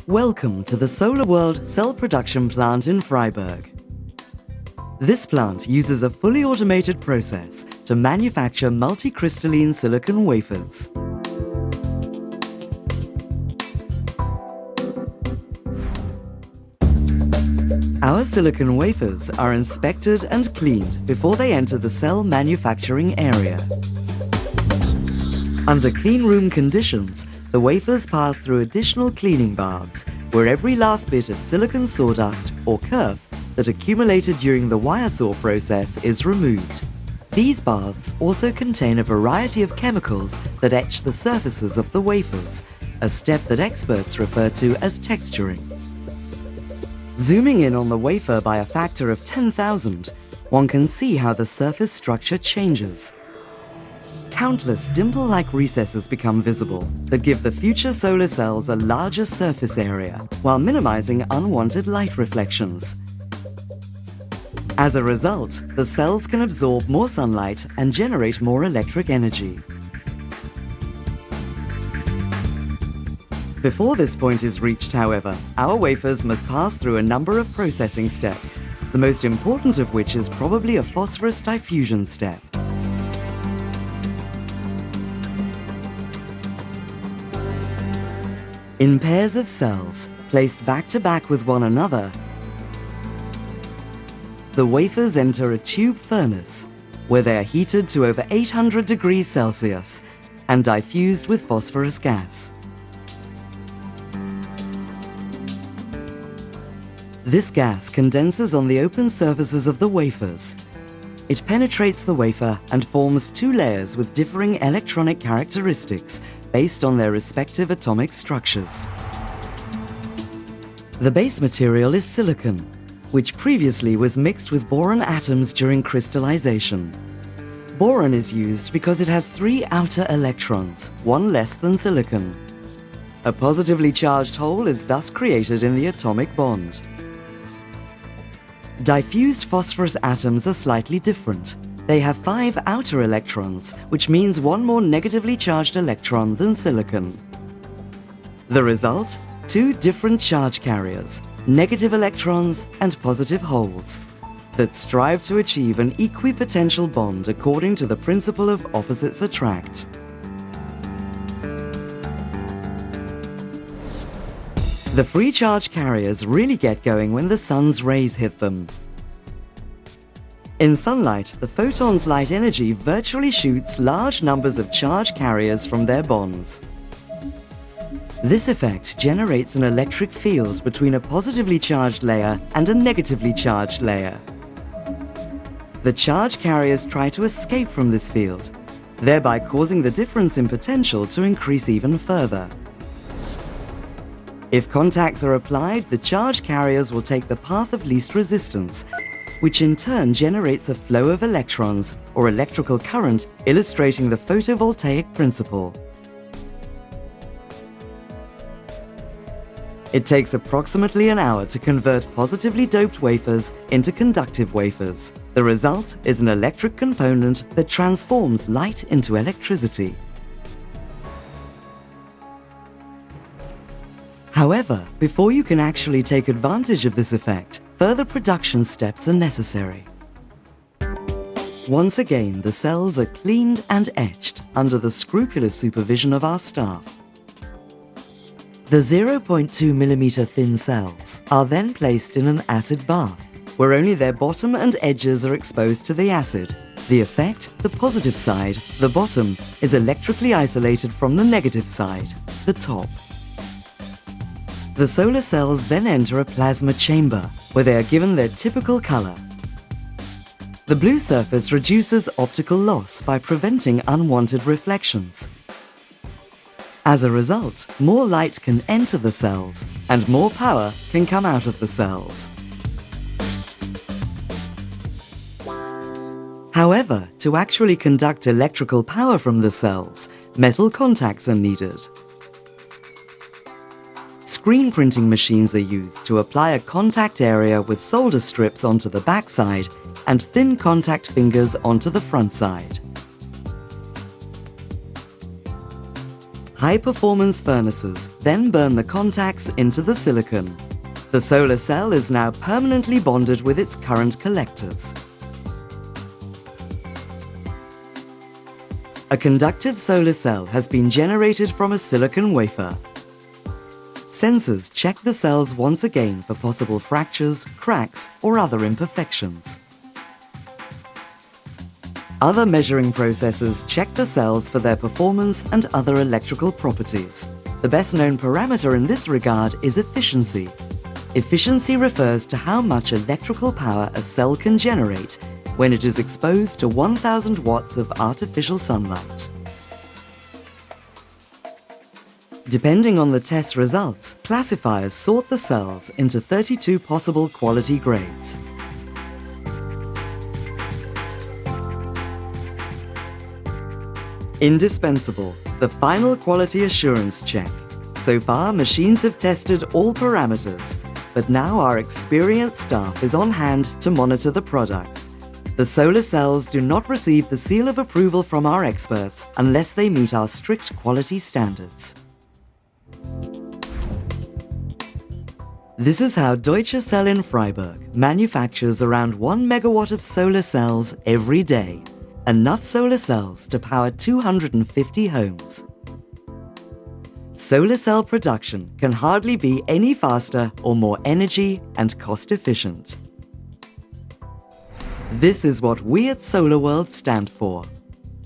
Welcome to the SolarWorld cell production plant in Freiburg. This plant uses a fully automated process to manufacture multicrystalline silicon wafers. Our silicon wafers are inspected and cleaned before they enter the cell manufacturing area. Under clean room conditions, the wafers pass through additional cleaning baths, where every last bit of silicon sawdust or kerf that accumulated during the wire saw process is removed. These baths also contain a variety of chemicals that etch the surfaces of the wafers, a step that experts refer to as texturing. Zooming in on the wafer by a factor of 10,000, one can see how the surface structure changes. Countless dimple-like recesses become visible that give the future solar cells a larger surface area while minimizing unwanted light reflections. As a result, the cells can absorb more sunlight and generate more electric energy. Before this point is reached, however, our wafers must pass through a number of processing steps, the most important of which is probably a phosphorus diffusion step. In pairs of cells, placed back to back with one another, the wafers enter a tube furnace, where they are heated to over 800 degrees Celsius and diffused with phosphorus gas. This gas condenses on the open surfaces of the wafers. It penetrates the wafer and forms two layers with differing electronic characteristics based on their respective atomic structures. The base material is silicon, which previously was mixed with boron atoms during crystallization. Boron is used because it has 3 outer electrons, one less than silicon. A positively charged hole is thus created in the atomic bond. Diffused phosphorus atoms are slightly different. They have 5 outer electrons, which means one more negatively charged electron than silicon. The result? 2 different charge carriers, negative electrons and positive holes, that strive to achieve an equipotential bond according to the principle of opposites attract. The free charge carriers really get going when the sun's rays hit them. In sunlight, the photon's light energy virtually shoots large numbers of charge carriers from their bonds. This effect generates an electric field between a positively charged layer and a negatively charged layer. The charge carriers try to escape from this field, thereby causing the difference in potential to increase even further. If contacts are applied, the charge carriers will take the path of least resistance, which in turn generates a flow of electrons or electrical current, illustrating the photovoltaic principle. It takes approximately an hour to convert positively doped wafers into conductive wafers. The result is an electric component that transforms light into electricity. However, before you can actually take advantage of this effect, further production steps are necessary. Once again, the cells are cleaned and etched under the scrupulous supervision of our staff. The 0.2 mm thin cells are then placed in an acid bath, where only their bottom and edges are exposed to the acid. The effect, the positive side, the bottom, is electrically isolated from the negative side, the top. The solar cells then enter a plasma chamber, where they are given their typical color. The blue surface reduces optical loss by preventing unwanted reflections. As a result, more light can enter the cells, and more power can come out of the cells. However, to actually conduct electrical power from the cells, metal contacts are needed. Screen printing machines are used to apply a contact area with solder strips onto the backside and thin contact fingers onto the front side. High-performance furnaces then burn the contacts into the silicon. The solar cell is now permanently bonded with its current collectors. A conductive solar cell has been generated from a silicon wafer. Sensors check the cells once again for possible fractures, cracks, or other imperfections. Other measuring processes check the cells for their performance and other electrical properties. The best-known parameter in this regard is efficiency. Efficiency refers to how much electrical power a cell can generate when it is exposed to 1000 watts of artificial sunlight. Depending on the test results, classifiers sort the cells into 32 possible quality grades. Indispensable, the final quality assurance check. So far, machines have tested all parameters, but now our experienced staff is on hand to monitor the products. The solar cells do not receive the seal of approval from our experts unless they meet our strict quality standards. This is how Deutsche Cell in Freiburg manufactures around 1 megawatt of solar cells every day, enough solar cells to power 250 homes. Solar cell production can hardly be any faster or more energy and cost efficient. This is what we at SolarWorld stand for.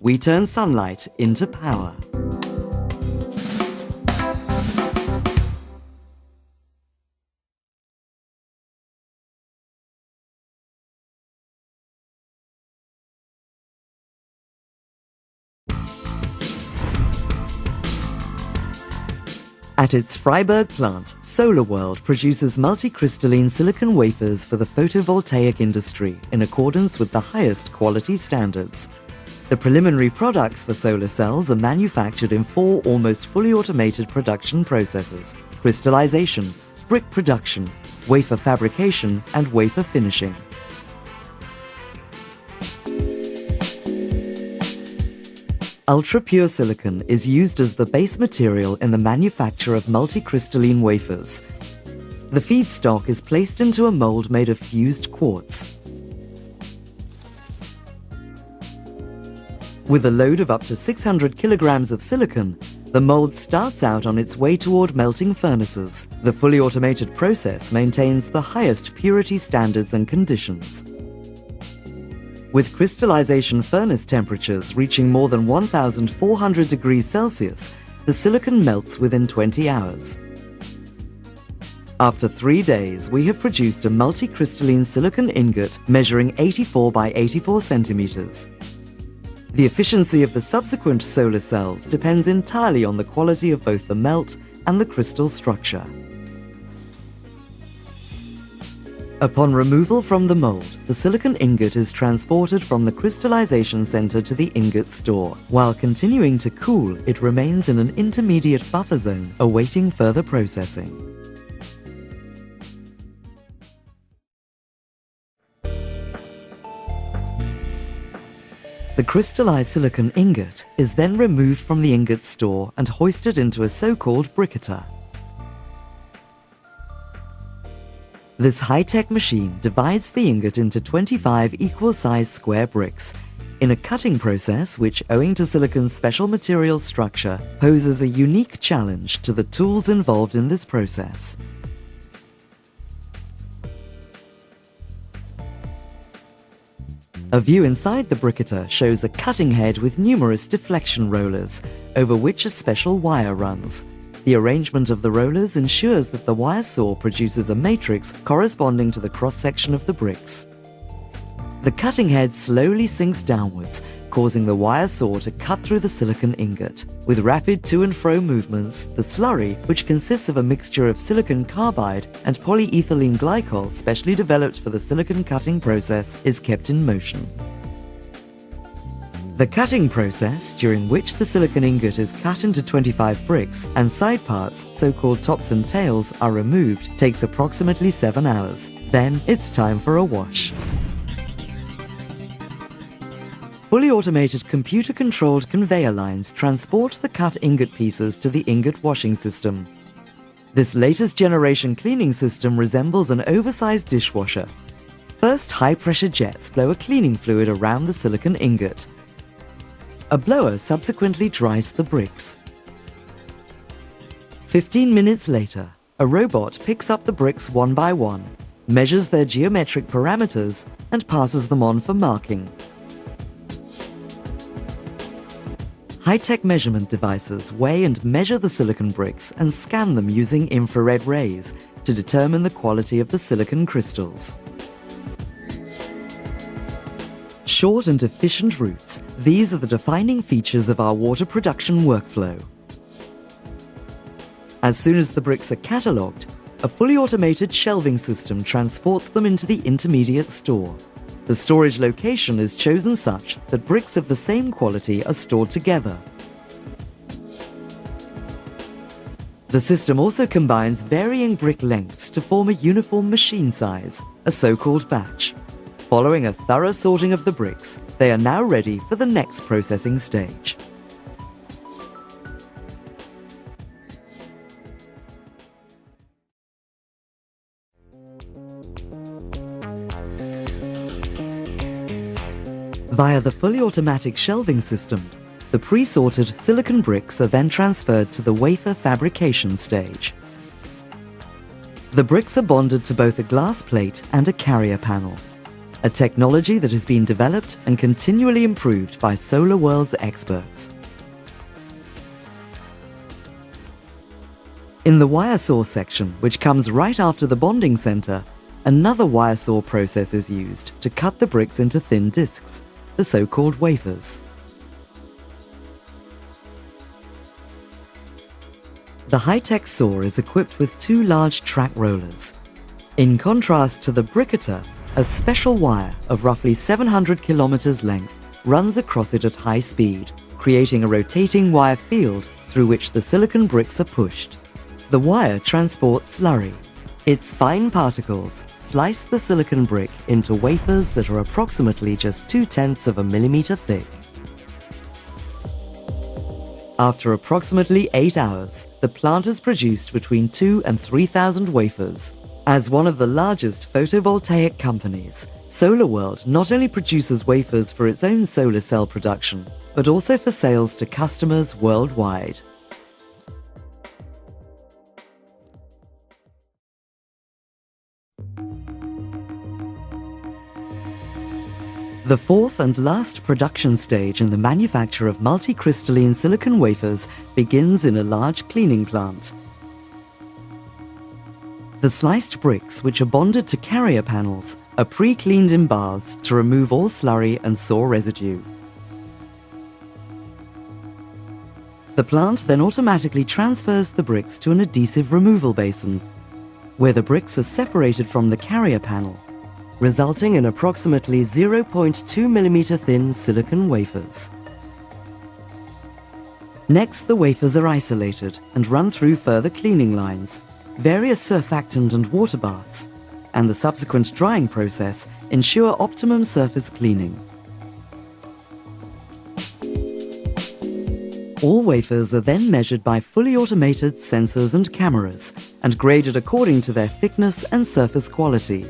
We turn sunlight into power. At its Freiburg plant, SolarWorld produces multicrystalline silicon wafers for the photovoltaic industry in accordance with the highest quality standards. The preliminary products for solar cells are manufactured in 4 almost fully automated production processes: crystallization, brick production, wafer fabrication, and wafer finishing. Ultra-pure silicon is used as the base material in the manufacture of multicrystalline wafers. The feedstock is placed into a mold made of fused quartz. With a load of up to 600 kilograms of silicon, the mold starts out on its way toward melting furnaces. The fully automated process maintains the highest purity standards and conditions. With crystallization furnace temperatures reaching more than 1,400 degrees Celsius, the silicon melts within 20 hours. After 3 days, we have produced a multicrystalline silicon ingot measuring 84 by 84 centimeters. The efficiency of the subsequent solar cells depends entirely on the quality of both the melt and the crystal structure. Upon removal from the mold, the silicon ingot is transported from the crystallization center to the ingot store. While continuing to cool, it remains in an intermediate buffer zone, awaiting further processing. The crystallized silicon ingot is then removed from the ingot store and hoisted into a so-called briqueter. This high-tech machine divides the ingot into 25 equal-sized square bricks in a cutting process which, owing to silicon's special material structure, poses a unique challenge to the tools involved in this process. A view inside the briqueter shows a cutting head with numerous deflection rollers, over which a special wire runs. The arrangement of the rollers ensures that the wire saw produces a matrix corresponding to the cross-section of the bricks. The cutting head slowly sinks downwards, causing the wire saw to cut through the silicon ingot. With rapid to and fro movements, the slurry, which consists of a mixture of silicon carbide and polyethylene glycol specially developed for the silicon cutting process, is kept in motion. The cutting process, during which the silicon ingot is cut into 25 bricks and side parts, so-called tops and tails, are removed, takes approximately 7 hours. Then it's time for a wash. fully automated computer-controlled conveyor lines transport the cut ingot pieces to the ingot washing system. This latest generation cleaning system resembles an oversized dishwasher. First, high-pressure jets blow a cleaning fluid around the silicon ingot. A blower subsequently dries the bricks. 15 minutes later, a robot picks up the bricks one by one, measures their geometric parameters, and passes them on for marking. High-tech measurement devices weigh and measure the silicon bricks and scan them using infrared rays to determine the quality of the silicon crystals. Short and efficient routes, these are the defining features of our water production workflow. As soon as the bricks are catalogued, a fully automated shelving system transports them into the intermediate store. The storage location is chosen such that bricks of the same quality are stored together. The system also combines varying brick lengths to form a uniform machine size, a so-called batch. Following a thorough sorting of the bricks, they are now ready for the next processing stage. Via the fully automatic shelving system, the pre-sorted silicon bricks are then transferred to the wafer fabrication stage. The bricks are bonded to both a glass plate and a carrier panel, a technology that has been developed and continually improved by SolarWorld's experts. In the wire saw section, which comes right after the bonding center, another wire saw process is used to cut the bricks into thin discs, the so-called wafers. The high-tech saw is equipped with two large track rollers. In contrast to the bricketer, a special wire of roughly 700 kilometers length runs across it at high speed, creating a rotating wire field through which the silicon bricks are pushed. The wire transports slurry. Its fine particles slice the silicon brick into wafers that are approximately just 0.2 of a millimeter thick. After approximately 8 hours, the plant has produced between 2,000 and 3,000 wafers. As one of the largest photovoltaic companies, SolarWorld not only produces wafers for its own solar cell production, but also for sales to customers worldwide. The fourth and last production stage in the manufacture of multicrystalline silicon wafers begins in a large cleaning plant. The sliced bricks, which are bonded to carrier panels, are pre-cleaned in baths to remove all slurry and saw residue. The plant then automatically transfers the bricks to an adhesive removal basin, where the bricks are separated from the carrier panel, resulting in approximately 0.2 mm thin silicon wafers. Next, the wafers are isolated and run through further cleaning lines, various surfactant and water baths, and the subsequent drying process ensure optimum surface cleaning. All wafers are then measured by fully automated sensors and cameras and graded according to their thickness and surface quality.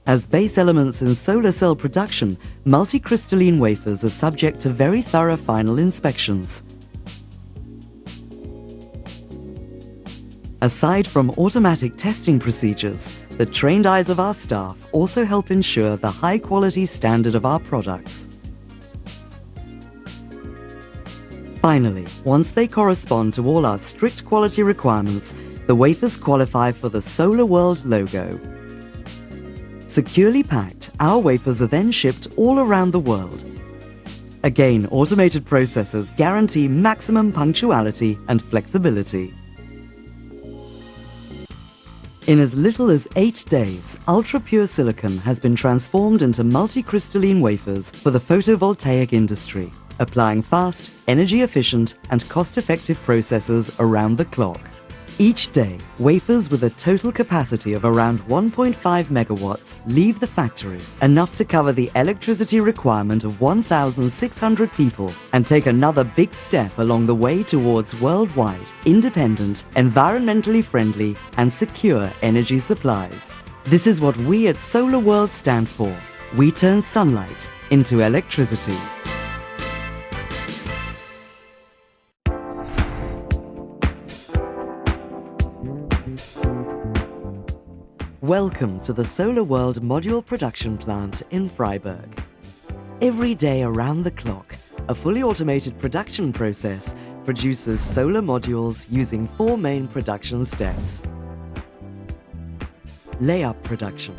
As base elements in solar cell production, multicrystalline wafers are subject to very thorough final inspections. Aside from automatic testing procedures, the trained eyes of our staff also help ensure the high-quality standard of our products. Finally, once they correspond to all our strict quality requirements, the wafers qualify for the SolarWorld logo. Securely packed, our wafers are then shipped all around the world. Again, automated processes guarantee maximum punctuality and flexibility. In as little as 8 days, ultra-pure silicon has been transformed into multicrystalline wafers for the photovoltaic industry, applying fast, energy-efficient and cost-effective processes around the clock. Each day, wafers with a total capacity of around 1.5 megawatts leave the factory, enough to cover the electricity requirement of 1,600 people and take another big step along the way towards worldwide, independent, environmentally friendly and secure energy supplies. This is what we at SolarWorld stand for. We turn sunlight into electricity. Welcome to the SolarWorld module production plant in Freiburg. Every day around the clock, a fully automated production process produces solar modules using 4 main production steps: layup production,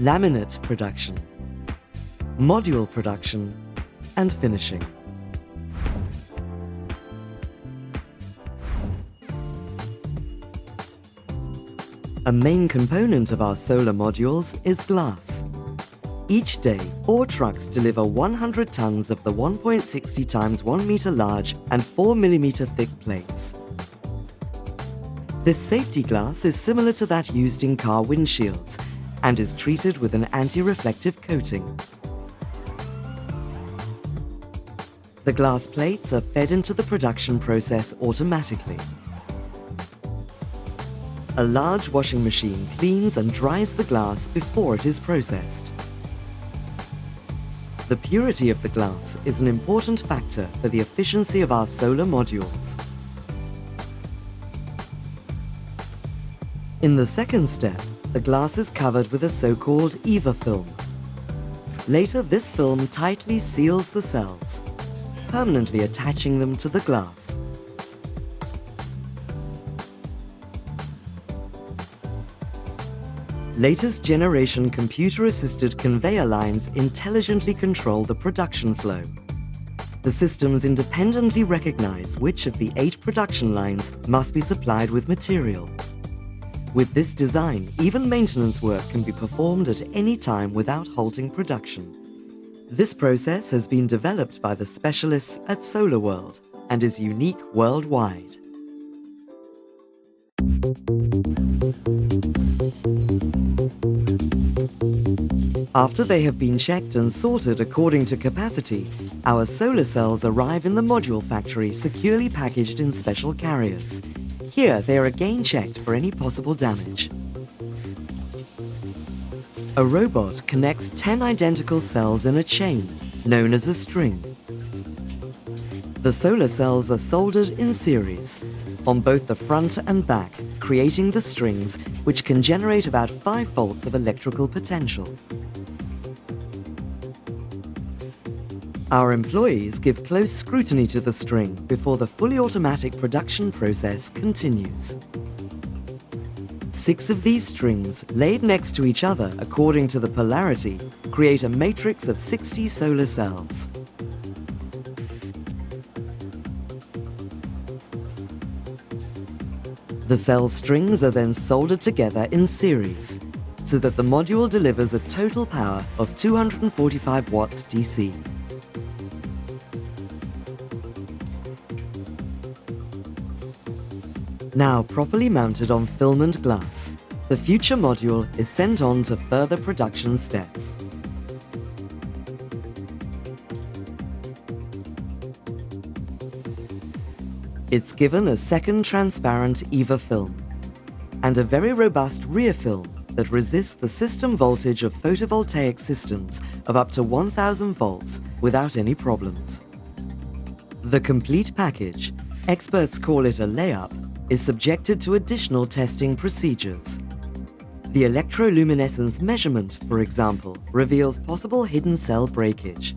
laminate production, module production, and finishing. A main component of our solar modules is glass. Each day, 4 trucks deliver 100 tons of the 1.60 times 1 meter large and 4 millimeter thick plates. This safety glass is similar to that used in car windshields and is treated with an anti-reflective coating. The glass plates are fed into the production process automatically. A large washing machine cleans and dries the glass before it is processed. The purity of the glass is an important factor for the efficiency of our solar modules. In the second step, the glass is covered with a so-called EVA film. Later, this film tightly seals the cells, permanently attaching them to the glass. Latest generation computer-assisted conveyor lines intelligently control the production flow. The systems independently recognize which of the 8 production lines must be supplied with material. With this design, even maintenance work can be performed at any time without halting production. This process has been developed by the specialists at SolarWorld and is unique worldwide. After they have been checked and sorted according to capacity, our solar cells arrive in the module factory securely packaged in special carriers. Here they are again checked for any possible damage. A robot connects 10 identical cells in a chain, known as a string. The solar cells are soldered in series, on both the front and back, creating the strings, which can generate about 5 volts of electrical potential. Our employees give close scrutiny to the string before the fully automatic production process continues. 6 of these strings, laid next to each other according to the polarity, create a matrix of 60 solar cells. The cell strings are then soldered together in series, so that the module delivers a total power of 245 watts DC. Now properly mounted on filament glass, the future module is sent on to further production steps. It's given a second transparent EVA film and a very robust rear film that resists the system voltage of photovoltaic systems of up to 1000 volts without any problems. The complete package, experts call it a layup, is subjected to additional testing procedures. The electroluminescence measurement, for example, reveals possible hidden cell breakage.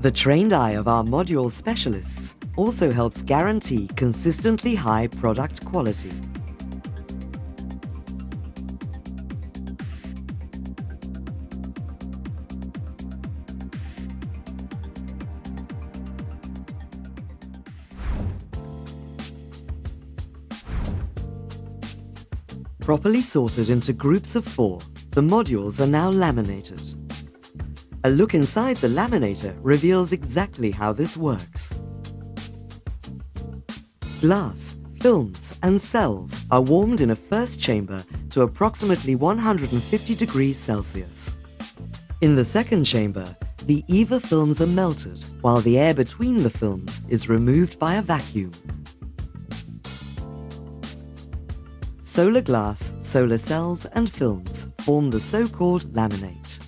The trained eye of our module specialists also helps guarantee consistently high product quality. Properly sorted into groups of 4, the modules are now laminated. A look inside the laminator reveals exactly how this works. Glass, films and cells are warmed in a first chamber to approximately 150 degrees Celsius. In the second chamber, the EVA films are melted, while the air between the films is removed by a vacuum. Solar glass, solar cells and films form the so-called laminate.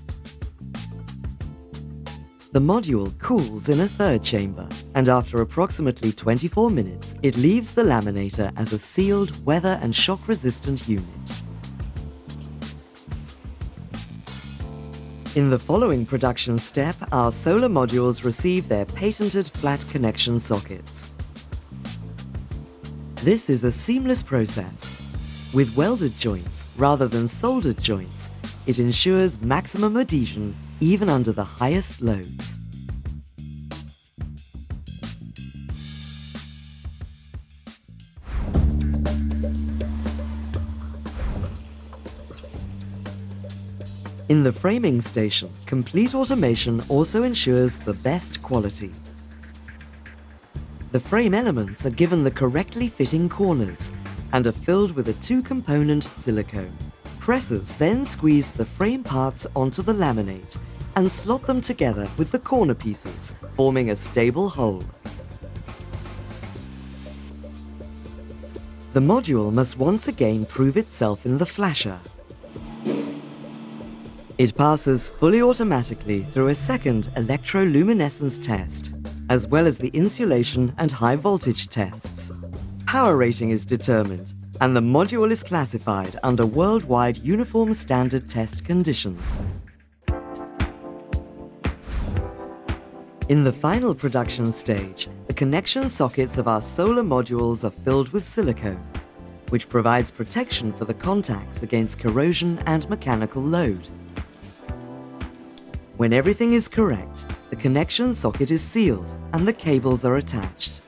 The module cools in a third chamber, and after approximately 24 minutes, it leaves the laminator as a sealed, weather and shock-resistant unit. In the following production step, our solar modules receive their patented flat connection sockets. This is a seamless process. With welded joints rather than soldered joints, it ensures maximum adhesion even under the highest loads. In the framing station, complete automation also ensures the best quality. The frame elements are given the correctly fitting corners and are filled with a two-component silicone. Presses then squeeze the frame parts onto the laminate and slot them together with the corner pieces, forming a stable whole. The module must once again prove itself in the flasher. It passes fully automatically through a second electroluminescence test, as well as the insulation and high voltage tests. Power rating is determined, and the module is classified under worldwide uniform standard test conditions. In the final production stage, the connection sockets of our solar modules are filled with silicone, which provides protection for the contacts against corrosion and mechanical load. When everything is correct, the connection socket is sealed and the cables are attached.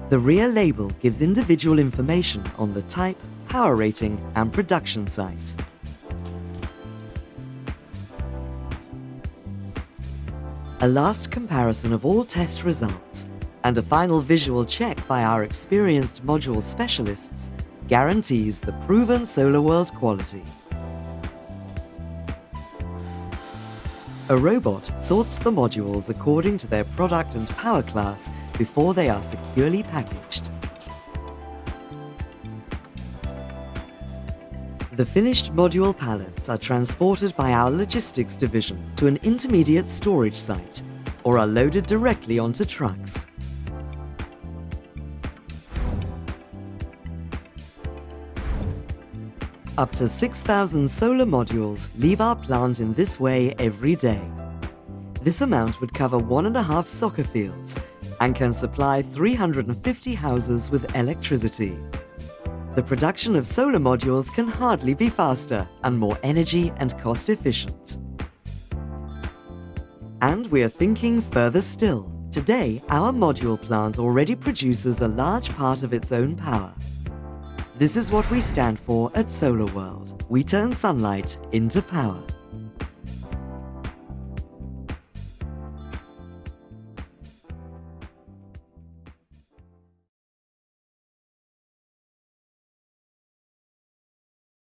The rear label gives individual information on the type, power rating and production site. A last comparison of all test results and a final visual check by our experienced module specialists guarantees the proven SolarWorld quality. A robot sorts the modules according to their product and power class before they are securely packaged. The finished module pallets are transported by our logistics division to an intermediate storage site or are loaded directly onto trucks. Up to 6,000 solar modules leave our plant in this way every day. This amount would cover 1.5 soccer fields and can supply 350 houses with electricity. The production of solar modules can hardly be faster and more energy and cost efficient. And we are thinking further still. Today, our module plant already produces a large part of its own power. This is what we stand for at SolarWorld. We turn sunlight into power.